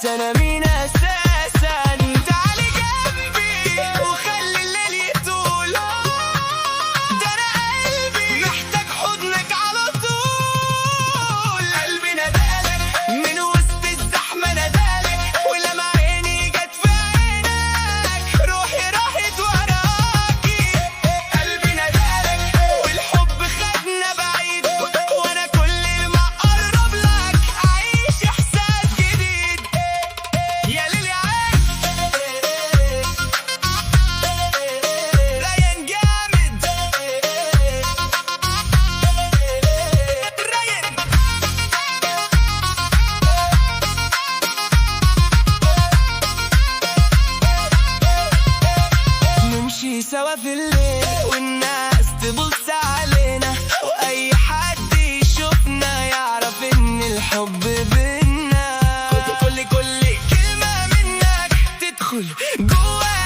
انا مين اساسا؟ تعالي جنبي وخلي الليل يطول، ده انا قلبي محتاج حضنك على طول. قلبي ندالك من وسط الزحمه، ندالك ولما عيني جت في عينك روحي راحت وراكي. قلبي ندالك والحب خدنا بعيد، وانا كل ما اقرب لك اعيش احساس جديد. يا ليلي ريان جامد ريان. نمشي سوا في الليل والناس تبص علينا، واي حد يشوفنا يعرف ان الحب بينا. كل كلمة منك تدخل جوا